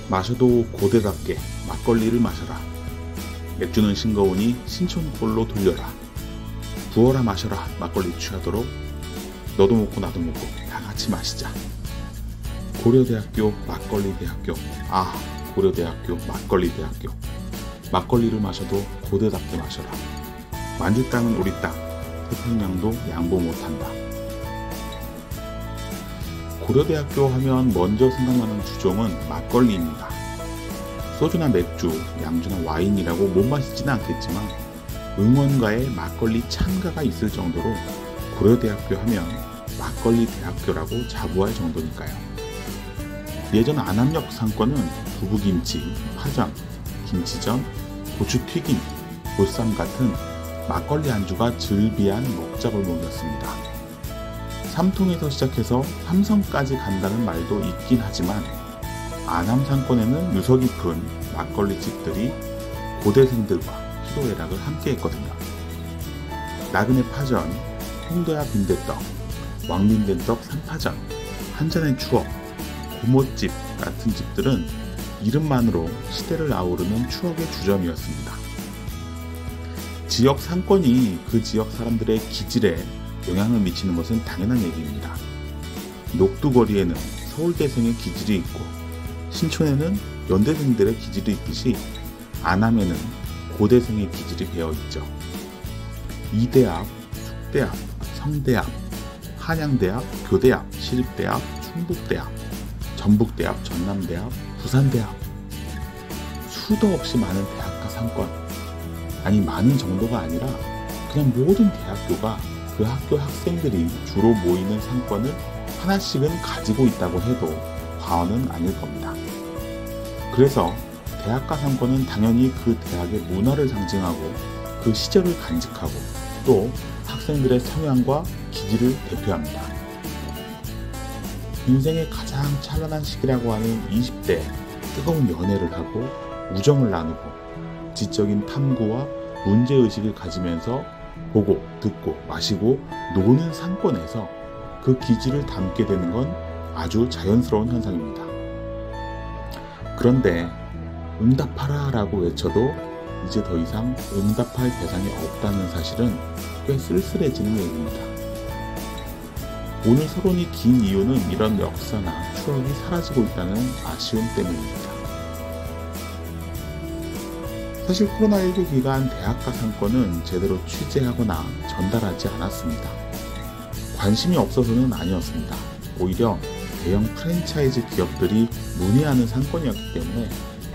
마셔도 고대답게 막걸리를 마셔라. 맥주는 싱거우니 신촌꼴로 돌려라. 부어라 마셔라 막걸리 취하도록. 너도 먹고 나도 먹고 다 같이 마시자. 고려대학교 막걸리대학교. 아, 고려대학교 막걸리대학교. 막걸리를 마셔도 고대답게 마셔라. 만주 땅은 우리 땅. 태평양도 양보 못한다. 고려대학교 하면 먼저 생각나는 주종은 막걸리입니다. 소주나 맥주, 양주나 와인이라고 못 마시지는 않겠지만 응원가에 막걸리 참가가 있을 정도로 고려대학교 하면 막걸리 대학교라고 자부할 정도니까요. 예전 안암역 상권은 두부김치, 파전, 김치전, 고추튀김, 보쌈 같은 막걸리 안주가 즐비한 먹자골목이었습니다. 삼통에서 시작해서 삼성까지 간다는 말도 있긴 하지만 안암 상권에는 유서 깊은 막걸리집들이 고대생들과 희로애락을 함께했거든요. 나그네 파전, 홍도야 빈대떡, 왕빈대떡 삼파전, 한잔의 추억, 고모집 같은 집들은 이름만으로 시대를 아우르는 추억의 주점이었습니다. 지역 상권이 그 지역 사람들의 기질에 영향을 미치는 것은 당연한 얘기입니다. 녹두거리에는 서울대생의 기질이 있고 신촌에는 연대생들의 기질이 있듯이 안암에는 고대생의 기질이 배어있죠. 이대 앞, 숙대 앞, 성대 앞, 한양대 앞, 교대 앞, 시립대 앞, 충북대 앞, 전북대 앞, 전남대 앞, 부산대 앞. 수도 없이 많은 대학가 상권. 아니 많은 정도가 아니라 그냥 모든 대학교가 그 학교 학생들이 주로 모이는 상권을 하나씩은 가지고 있다고 해도 과언은 아닐 겁니다. 그래서 대학가 상권은 당연히 그 대학의 문화를 상징하고 그 시절을 간직하고 또 학생들의 성향과 기질을 대표합니다. 인생의 가장 찬란한 시기라고 하는 20대 뜨거운 연애를 하고 우정을 나누고 지적인 탐구와 문제의식을 가지면서 보고 듣고 마시고 노는 상권에서 그 기질을 담게 되는 건 아주 자연스러운 현상입니다. 그런데 응답하라 라고 외쳐도 이제 더 이상 응답할 대상이 없다는 사실은 꽤 쓸쓸해지는 얘기입니다. 오늘 서론이 긴 이유는 이런 역사나 추억이 사라지고 있다는 아쉬움 때문입니다. 사실 코로나19 기간 대학가 상권은 제대로 취재하거나 전달하지 않았습니다. 관심이 없어서는 아니었습니다. 오히려 대형 프랜차이즈 기업들이 문의하는 상권이었기 때문에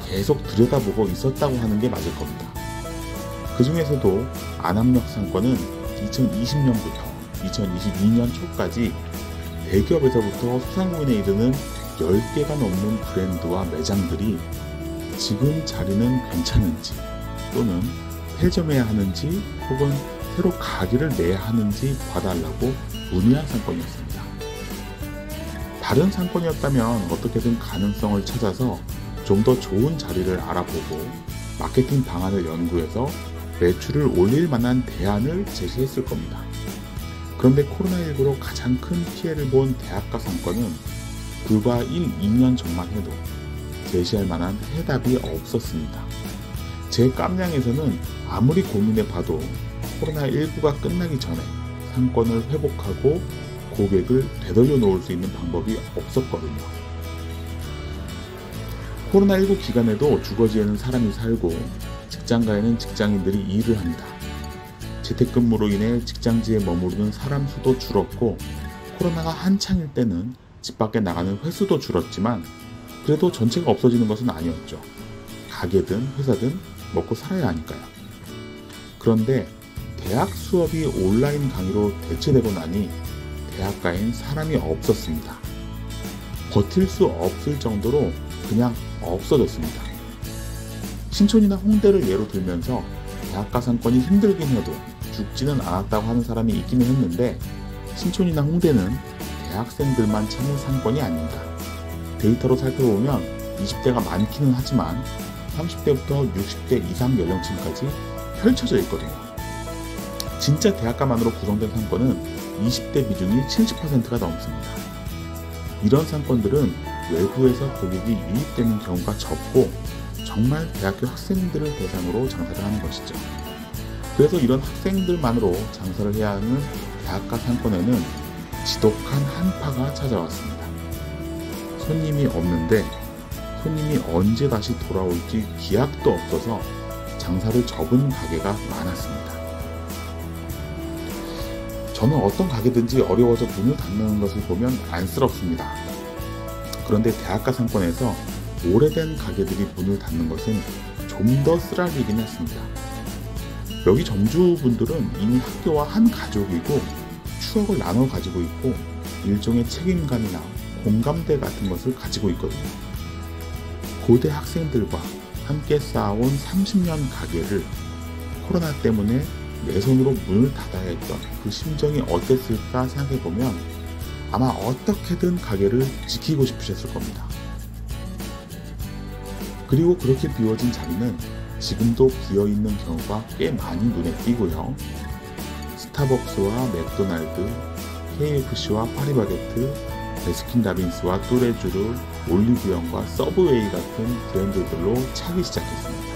계속 들여다보고 있었다고 하는 게 맞을 겁니다. 그 중에서도 안암역 상권은 2020년부터 2022년 초까지 대기업에서부터 소상공인에 이르는 10개가 넘는 브랜드와 매장들이 지금 자리는 괜찮은지 또는 폐점해야 하는지 혹은 새로 가게를 내야 하는지 봐달라고 문의한 상권이었습니다. 다른 상권이었다면 어떻게든 가능성을 찾아서 좀 더 좋은 자리를 알아보고 마케팅 방안을 연구해서 매출을 올릴 만한 대안을 제시했을 겁니다. 그런데 코로나19로 가장 큰 피해를 본 대학가 상권은 불과 1, 2년 전만 해도 제시할 만한 해답이 없었습니다. 제 깜냥에서는 아무리 고민해봐도 코로나19가 끝나기 전에 상권을 회복하고 고객을 되돌려 놓을 수 있는 방법이 없었거든요. 코로나19 기간에도 주거지에는 사람이 살고 직장가에는 직장인들이 일을 합니다. 재택근무로 인해 직장지에 머무르는 사람 수도 줄었고 코로나가 한창일 때는 집 밖에 나가는 횟수도 줄었지만 그래도 전체가 없어지는 것은 아니었죠. 가게든 회사든 먹고 살아야 하니까요. 그런데 대학 수업이 온라인 강의로 대체되고 나니 대학가엔 사람이 없었습니다. 버틸 수 없을 정도로 그냥 없어졌습니다. 신촌이나 홍대를 예로 들면서 대학가 상권이 힘들긴 해도 죽지는 않았다고 하는 사람이 있기는 했는데 신촌이나 홍대는 대학생들만 찾는 상권이 아닙니다. 데이터로 살펴보면 20대가 많기는 하지만 30대부터 60대 이상 연령층까지 펼쳐져 있거든요. 진짜 대학가만으로 구성된 상권은 20대 비중이 70%가 넘습니다. 이런 상권들은 외부에서 고객이 유입되는 경우가 적고 정말 대학교 학생들을 대상으로 장사를 하는 것이죠. 그래서 이런 학생들만으로 장사를 해야 하는 대학가 상권에는 지독한 한파가 찾아왔습니다. 손님이 없는데 손님이 언제 다시 돌아올지 기약도 없어서 장사를 접은 가게가 많았습니다. 저는 어떤 가게든지 어려워져 문을 닫는 것을 보면 안쓰럽습니다. 그런데 대학가 상권에서 오래된 가게들이 문을 닫는 것은 좀 더 쓰라리긴 했습니다. 여기 점주분들은 이미 학교와 한 가족이고 추억을 나눠 가지고 있고 일종의 책임감이나 공감대 같은 것을 가지고 있거든요. 고대 학생들과 함께 쌓아온 30년 가게를 코로나 때문에 내 손으로 문을 닫아야 했던 그 심정이 어땠을까 생각해보면 아마 어떻게든 가게를 지키고 싶으셨을 겁니다. 그리고 그렇게 비워진 자리는 지금도 비어있는 경우가 꽤 많이 눈에 띄고요. 스타벅스와 맥도날드, KFC와 파리바게트, 베스킨라빈스와 뚜레쥬르, 올리브영과 서브웨이 같은 브랜드들로 차기 시작했습니다.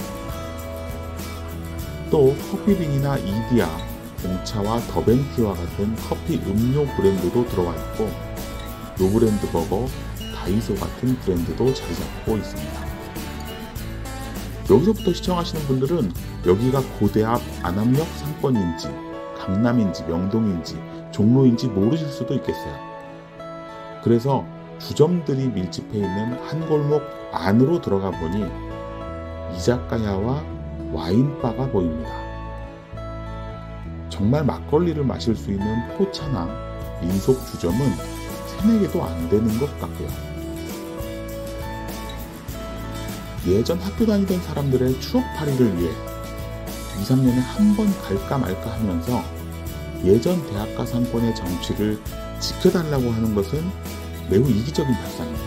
또 커피빈이나 이디야, 공차와 더벤티와 같은 커피 음료 브랜드도 들어와 있고 노브랜드 버거, 다이소 같은 브랜드도 자리 잡고 있습니다. 여기서부터 시청하시는 분들은 여기가 고대 앞 안암역 상권인지 강남인지 명동인지 종로인지 모르실 수도 있겠어요. 그래서 주점들이 밀집해 있는 한 골목 안으로 들어가 보니 이자카야와 와인바가 보입니다. 정말 막걸리를 마실 수 있는 포차나 민속 주점은 3-4개도 안 되는 것 같고요. 예전 학교 다니던 사람들의 추억팔이를 위해 2-3년에 한 번 갈까 말까 하면서 예전 대학가 상권의 정취를 지켜달라고 하는 것은 매우 이기적인 발상입니다.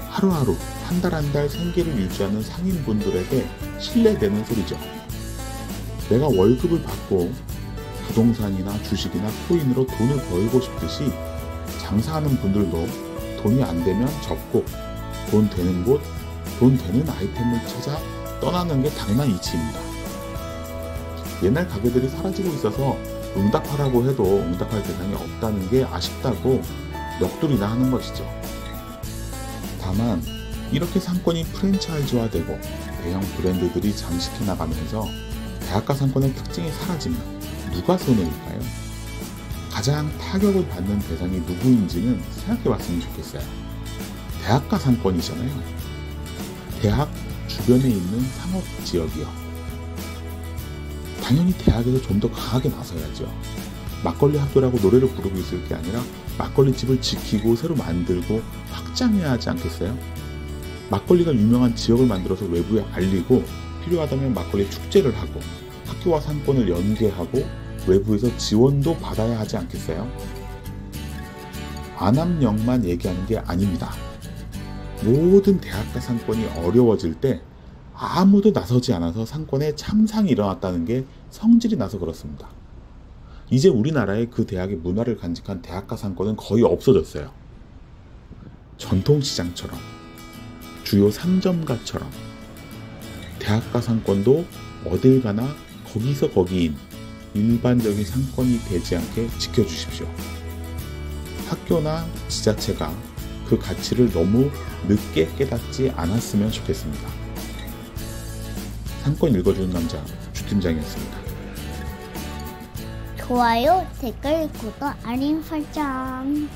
하루하루 한 달 생계를 유지하는 상인분들에게 신뢰되는 소리죠. 내가 월급을 받고 부동산이나 주식이나 코인으로 돈을 벌고 싶듯이 장사하는 분들도 돈이 안 되면 접고 돈 되는 곳, 돈 되는 아이템을 찾아 떠나는 게 당연한 이치입니다. 옛날 가게들이 사라지고 있어서 응답하라고 해도 응답할 대상이 없다는 게 아쉽다고 넋두리나 하는 것이죠. 다만 이렇게 상권이 프랜차이즈화되고 대형 브랜드들이 잠식해 나가면서 대학가 상권의 특징이 사라지면 누가 손해일까요? 가장 타격을 받는 대상이 누구인지는 생각해 봤으면 좋겠어요. 대학가 상권이잖아요. 대학 주변에 있는 상업지역이요. 당연히 대학에서 좀 더 강하게 나서야죠. 막걸리 학교라고 노래를 부르고 있을 게 아니라 막걸리 집을 지키고 새로 만들고 확장해야 하지 않겠어요? 막걸리가 유명한 지역을 만들어서 외부에 알리고 필요하다면 막걸리 축제를 하고 학교와 상권을 연계하고 외부에서 지원도 받아야 하지 않겠어요? 안암역만 얘기하는 게 아닙니다. 모든 대학가 상권이 어려워질 때 아무도 나서지 않아서 상권에 참상이 일어났다는 게 성질이 나서 그렇습니다. 이제 우리나라에 그 대학의 문화를 간직한 대학가 상권은 거의 없어졌어요. 전통시장처럼 주요 상점가처럼 대학가 상권도 어딜 가나 거기서 거기인 일반적인 상권이 되지 않게 지켜주십시오. 학교나 지자체가 그 가치를 너무 늦게 깨닫지 않았으면 좋겠습니다. 상권 읽어주는 남자 주팀장이었습니다. 좋아요, 댓글, 구독, 알림 설정.